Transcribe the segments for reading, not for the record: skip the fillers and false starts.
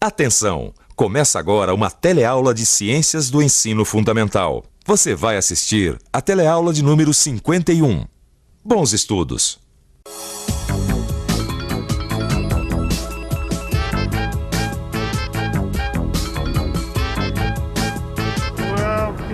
Atenção! Começa agora uma teleaula de Ciências do Ensino Fundamental. Você vai assistir a teleaula de número 51. Bons estudos!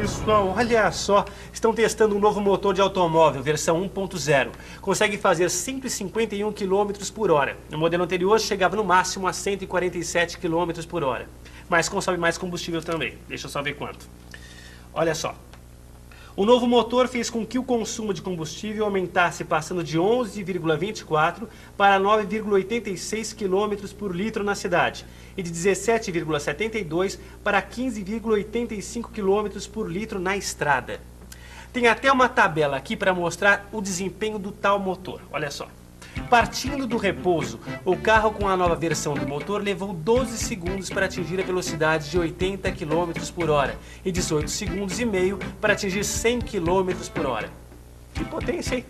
Pessoal, olha só, estão testando um novo motor de automóvel, versão 1.0. Consegue fazer 151 km por hora. No modelo anterior chegava no máximo a 147 km por hora. Mas consome mais combustível também. Deixa eu só ver quanto. Olha só. O novo motor fez com que o consumo de combustível aumentasse, passando de 11,24 para 9,86 km por litro na cidade e de 17,72 para 15,85 km por litro na estrada. Tem até uma tabela aqui para mostrar o desempenho do tal motor. Olha só. Partindo do repouso, o carro com a nova versão do motor levou 12 segundos para atingir a velocidade de 80 km por hora e 18 segundos e meio para atingir 100 km por hora. Que potência, hein?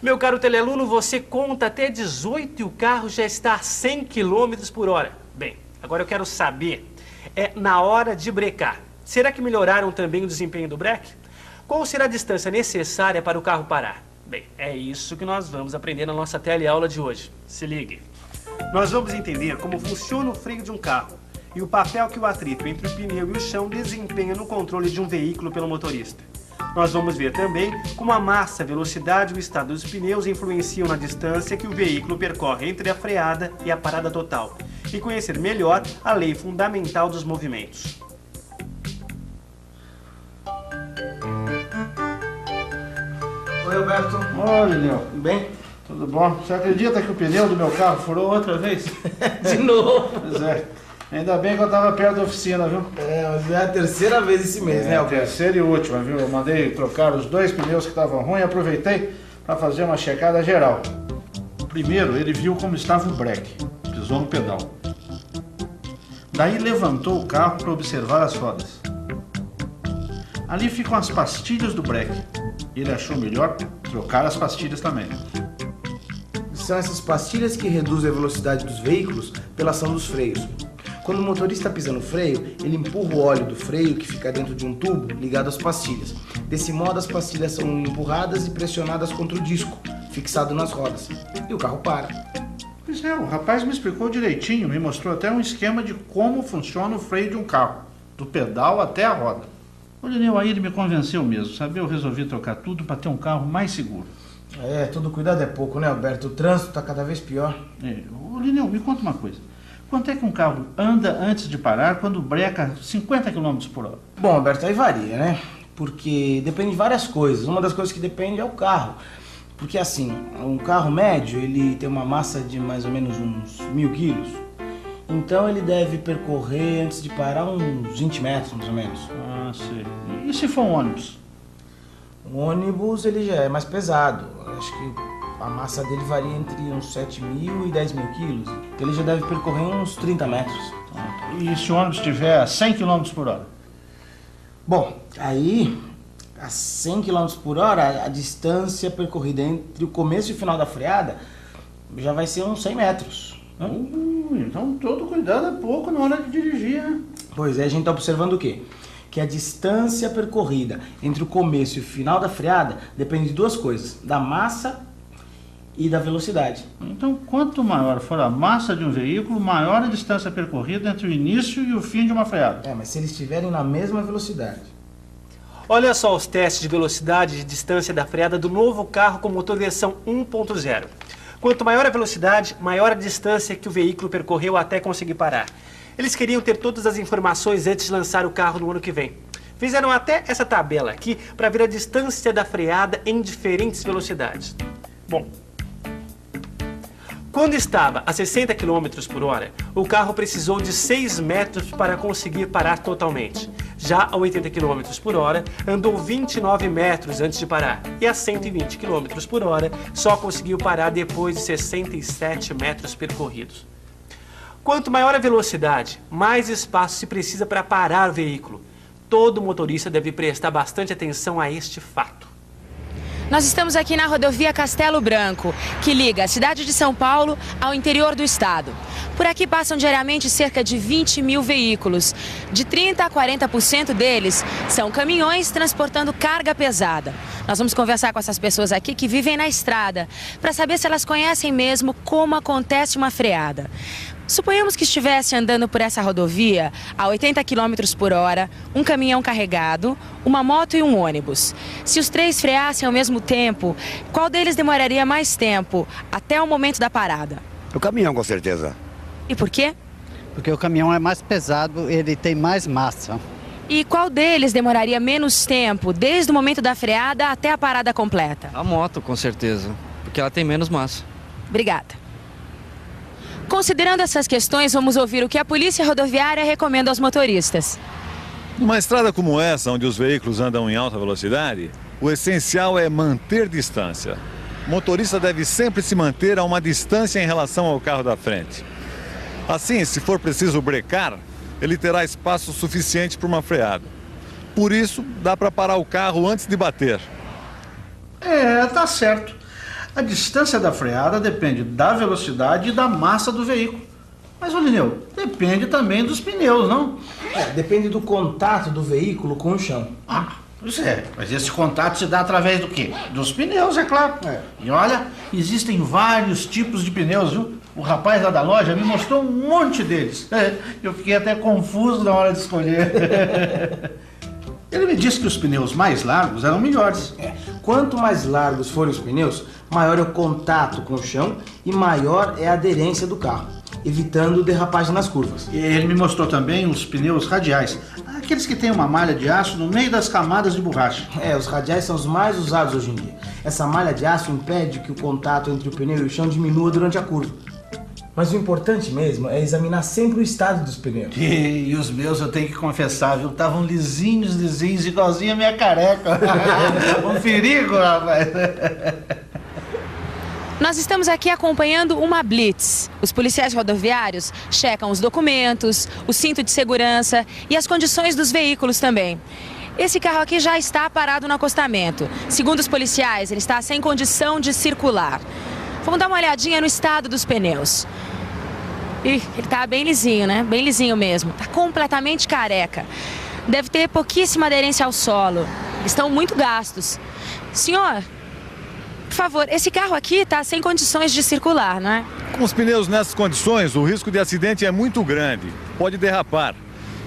Meu caro telealuno, você conta até 18 e o carro já está a 100 km por hora. Bem, agora eu quero saber, na hora de brecar, será que melhoraram também o desempenho do breque? Qual será a distância necessária para o carro parar? Bem, é isso que nós vamos aprender na nossa teleaula de hoje. Se ligue. Nós vamos entender como funciona o freio de um carro e o papel que o atrito entre o pneu e o chão desempenha no controle de um veículo pelo motorista. Nós vamos ver também como a massa, a velocidade e o estado dos pneus influenciam na distância que o veículo percorre entre a freada e a parada total e conhecer melhor a lei fundamental dos movimentos. Oi, Alberto. Oi, Lineu. Tudo bem? Tudo bom? Você acredita que o pneu do meu carro furou outra vez? De novo? Pois é. Ainda bem que eu estava perto da oficina, viu? Mas é a terceira vez esse mês, né, Alberto? Terceira e última, viu? Eu mandei trocar os 2 pneus que estavam ruins e aproveitei para fazer uma checada geral. Primeiro, ele viu como estava o breque. Pisou no pedal. Daí levantou o carro para observar as rodas. Ali ficam as pastilhas do breque. Ele achou melhor trocar as pastilhas também. São essas pastilhas que reduzem a velocidade dos veículos pela ação dos freios. Quando o motorista pisa no freio, ele empurra o óleo do freio que fica dentro de um tubo ligado às pastilhas. Desse modo, as pastilhas são empurradas e pressionadas contra o disco, fixado nas rodas, e o carro para. Pois é, o rapaz me explicou direitinho, me mostrou até um esquema de como funciona o freio de um carro, do pedal até a roda. O Lineu, aí ele me convenceu mesmo, sabe? Eu resolvi trocar tudo para ter um carro mais seguro. Todo cuidado é pouco, né, Alberto? O trânsito está cada vez pior. Ô, Lineu, me conta uma coisa. Quanto é que um carro anda antes de parar quando breca 50 km por hora? Bom, Alberto, aí varia, né? Porque depende de várias coisas. Uma das coisas que depende é o carro. Porque assim, um carro médio, ele tem uma massa de mais ou menos uns 1.000 quilos. Então ele deve percorrer, antes de parar, uns 20 metros, mais ou menos. Ah, sei. E se for um ônibus? O ônibus, ele já é mais pesado. Acho que a massa dele varia entre uns 7.000 e 10.000 quilos. Então ele já deve percorrer uns 30 metros. E se o ônibus estiver a 100 km por hora? Bom, aí, a 100 km por hora, a distância percorrida entre o começo e o final da freada já vai ser uns 100 metros. Então todo cuidado é pouco na hora de dirigir, né? Pois é, a gente está observando o quê? Que a distância percorrida entre o começo e o final da freada depende de duas coisas, da massa e da velocidade. Então, quanto maior for a massa de um veículo, maior a distância percorrida entre o início e o fim de uma freada. Mas se eles estiverem na mesma velocidade. Olha só os testes de velocidade e de distância da freada do novo carro com motor versão 1.0. Quanto maior a velocidade, maior a distância que o veículo percorreu até conseguir parar. Eles queriam ter todas as informações antes de lançar o carro no ano que vem. Fizeram até essa tabela aqui para ver a distância da freada em diferentes velocidades. Bom, quando estava a 60 km por hora, o carro precisou de 6 metros para conseguir parar totalmente. Já a 80 km por hora, andou 29 metros antes de parar. E a 120 km por hora, só conseguiu parar depois de 67 metros percorridos. Quanto maior a velocidade, mais espaço se precisa para parar o veículo. Todo motorista deve prestar bastante atenção a este fato. Nós estamos aqui na rodovia Castelo Branco, que liga a cidade de São Paulo ao interior do estado. Por aqui passam diariamente cerca de 20 mil veículos. De 30% a 40% deles são caminhões transportando carga pesada. Nós vamos conversar com essas pessoas aqui que vivem na estrada, para saber se elas conhecem mesmo como acontece uma freada. Suponhamos que estivesse andando por essa rodovia a 80 km por hora, um caminhão carregado, uma moto e um ônibus. Se os três freassem ao mesmo tempo, qual deles demoraria mais tempo até o momento da parada? O caminhão, com certeza. E por quê? Porque o caminhão é mais pesado, ele tem mais massa. E qual deles demoraria menos tempo, desde o momento da freada até a parada completa? A moto, com certeza, porque ela tem menos massa. Obrigada. Considerando essas questões, vamos ouvir o que a Polícia Rodoviária recomenda aos motoristas. Numa estrada como essa, onde os veículos andam em alta velocidade, o essencial é manter distância. O motorista deve sempre se manter a uma distância em relação ao carro da frente. Assim, se for preciso brecar, ele terá espaço suficiente para uma freada. Por isso, dá para parar o carro antes de bater. Tá certo. A distância da freada depende da velocidade e da massa do veículo. Mas, Olineu, depende também dos pneus, não? Depende do contato do veículo com o chão. Pois é, mas esse contato se dá através do quê? Dos pneus, é claro. E olha, existem vários tipos de pneus, viu? O rapaz lá da loja me mostrou um monte deles. Eu fiquei até confuso na hora de escolher. Ele me disse que os pneus mais largos eram melhores. Quanto mais largos forem os pneus, maior é o contato com o chão e maior é a aderência do carro, evitando derrapagem nas curvas. E ele me mostrou também os pneus radiais, aqueles que têm uma malha de aço no meio das camadas de borracha. Os radiais são os mais usados hoje em dia. Essa malha de aço impede que o contato entre o pneu e o chão diminua durante a curva. Mas o importante mesmo é examinar sempre o estado dos pneus. E os meus, eu tenho que confessar, viu? Estavam lisinhos, igualzinho a minha careca. Um perigo, rapaz. Nós estamos aqui acompanhando uma blitz. Os policiais rodoviários checam os documentos, o cinto de segurança e as condições dos veículos também. Esse carro aqui já está parado no acostamento. Segundo os policiais, ele está sem condição de circular. Vamos dar uma olhadinha no estado dos pneus. Ih, ele tá bem lisinho, né? Bem lisinho mesmo. Tá completamente careca. Deve ter pouquíssima aderência ao solo. Estão muito gastos. Senhor, por favor, esse carro aqui tá sem condições de circular, não é? Com os pneus nessas condições, o risco de acidente é muito grande. Pode derrapar.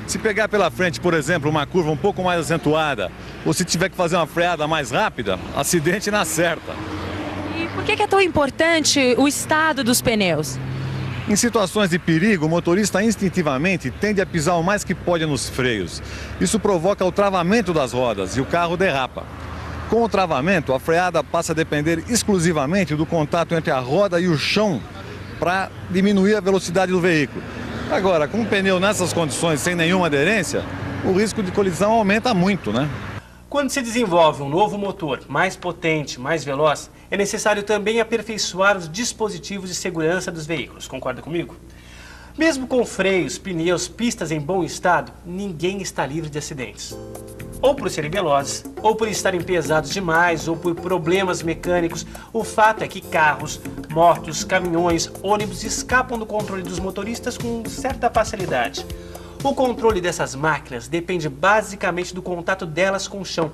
Se pegar pela frente, por exemplo, uma curva um pouco mais acentuada, ou se tiver que fazer uma freada mais rápida, acidente na certa. E por que é tão importante o estado dos pneus? Em situações de perigo, o motorista instintivamente tende a pisar o mais que pode nos freios. Isso provoca o travamento das rodas e o carro derrapa. Com o travamento, a freada passa a depender exclusivamente do contato entre a roda e o chão para diminuir a velocidade do veículo. Agora, com o pneu nessas condições sem nenhuma aderência, o risco de colisão aumenta muito, né? Quando se desenvolve um novo motor mais potente, mais veloz, é necessário também aperfeiçoar os dispositivos de segurança dos veículos. Concorda comigo? Mesmo com freios, pneus, pistas em bom estado, ninguém está livre de acidentes. Ou por serem velozes, ou por estarem pesados demais, ou por problemas mecânicos. O fato é que carros, motos, caminhões, ônibus escapam do controle dos motoristas com certa facilidade. O controle dessas máquinas depende basicamente do contato delas com o chão,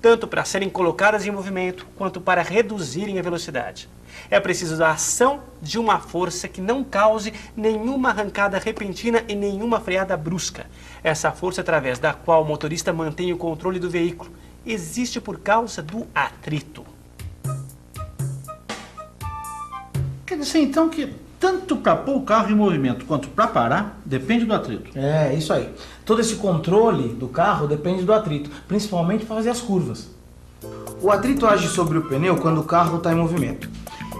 tanto para serem colocadas em movimento, quanto para reduzirem a velocidade. É preciso a ação de uma força que não cause nenhuma arrancada repentina e nenhuma freada brusca. Essa força através da qual o motorista mantém o controle do veículo existe por causa do atrito. Quer dizer, então, que tanto para pôr o carro em movimento quanto para parar, depende do atrito. Isso aí. Todo esse controle do carro depende do atrito, principalmente para fazer as curvas. O atrito age sobre o pneu quando o carro está em movimento.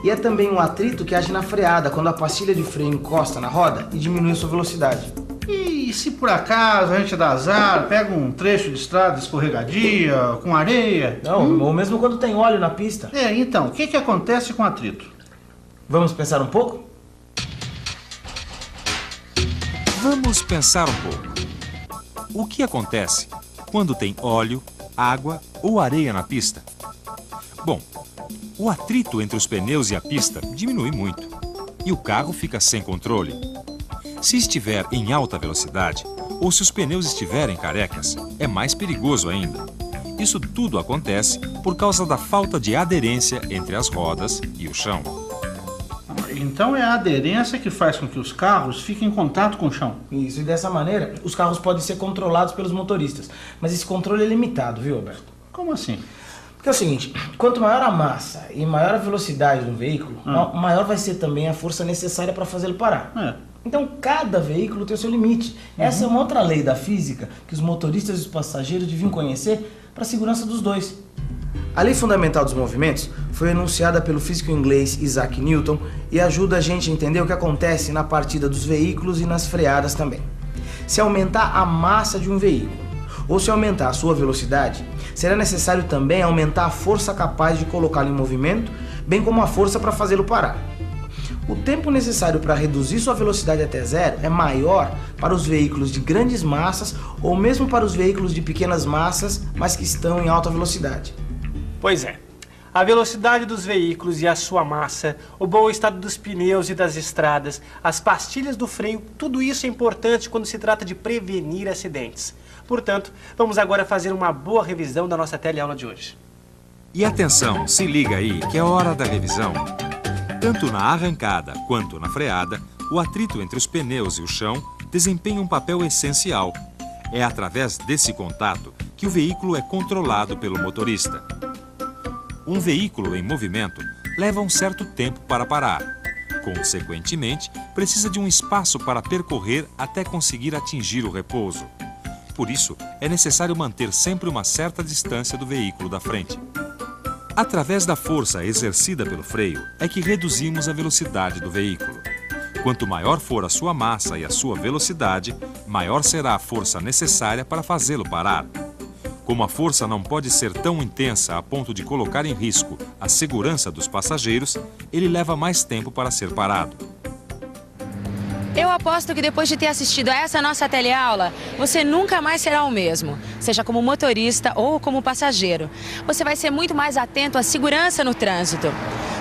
E é também um atrito que age na freada, quando a pastilha de freio encosta na roda e diminui a sua velocidade. E se por acaso a gente dá azar, pega um trecho de estrada escorregadia, com areia? Ou mesmo quando tem óleo na pista. Então, o que acontece com o atrito? Vamos pensar um pouco? Vamos pensar um pouco. O que acontece quando tem óleo, água ou areia na pista? Bom, o atrito entre os pneus e a pista diminui muito e o carro fica sem controle. Se estiver em alta velocidade ou se os pneus estiverem carecas, é mais perigoso ainda. Isso tudo acontece por causa da falta de aderência entre as rodas e o chão. Então é a aderência que faz com que os carros fiquem em contato com o chão. Isso, e dessa maneira, os carros podem ser controlados pelos motoristas. Mas esse controle é limitado, viu, Alberto? Como assim? Porque é o seguinte, quanto maior a massa e maior a velocidade do veículo, maior vai ser também a força necessária para fazê-lo parar. Então, cada veículo tem o seu limite. Essa é uma outra lei da física que os motoristas e os passageiros deviam conhecer para a segurança dos dois. A lei fundamental dos movimentos foi enunciada pelo físico inglês Isaac Newton e ajuda a gente a entender o que acontece na partida dos veículos e nas freadas também. Se aumentar a massa de um veículo ou se aumentar a sua velocidade, será necessário também aumentar a força capaz de colocá-lo em movimento, bem como a força para fazê-lo parar. O tempo necessário para reduzir sua velocidade até zero é maior para os veículos de grandes massas ou mesmo para os veículos de pequenas massas, mas que estão em alta velocidade. Pois é. A velocidade dos veículos e a sua massa, o bom estado dos pneus e das estradas, as pastilhas do freio, tudo isso é importante quando se trata de prevenir acidentes. Portanto, vamos agora fazer uma boa revisão da nossa teleaula de hoje. E atenção, se liga aí que é hora da revisão. Tanto na arrancada quanto na freada, o atrito entre os pneus e o chão desempenha um papel essencial. É através desse contato que o veículo é controlado pelo motorista. Um veículo em movimento leva um certo tempo para parar. Consequentemente, precisa de um espaço para percorrer até conseguir atingir o repouso. Por isso, é necessário manter sempre uma certa distância do veículo da frente. Através da força exercida pelo freio é que reduzimos a velocidade do veículo. Quanto maior for a sua massa e a sua velocidade, maior será a força necessária para fazê-lo parar. Como a força não pode ser tão intensa a ponto de colocar em risco a segurança dos passageiros, ele leva mais tempo para ser parado. Eu aposto que depois de ter assistido a essa nossa teleaula, você nunca mais será o mesmo, seja como motorista ou como passageiro. Você vai ser muito mais atento à segurança no trânsito.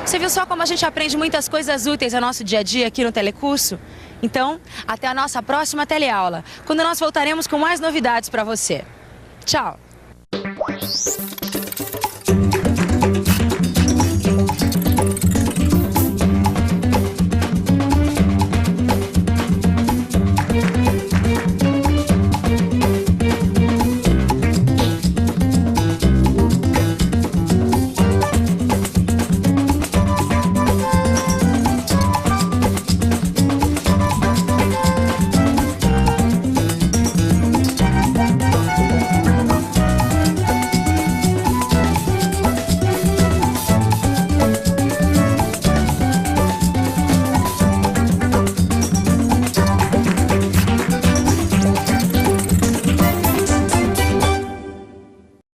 Você viu só como a gente aprende muitas coisas úteis ao nosso dia a dia aqui no Telecurso? Então, até a nossa próxima teleaula, quando nós voltaremos com mais novidades para você. Tchau!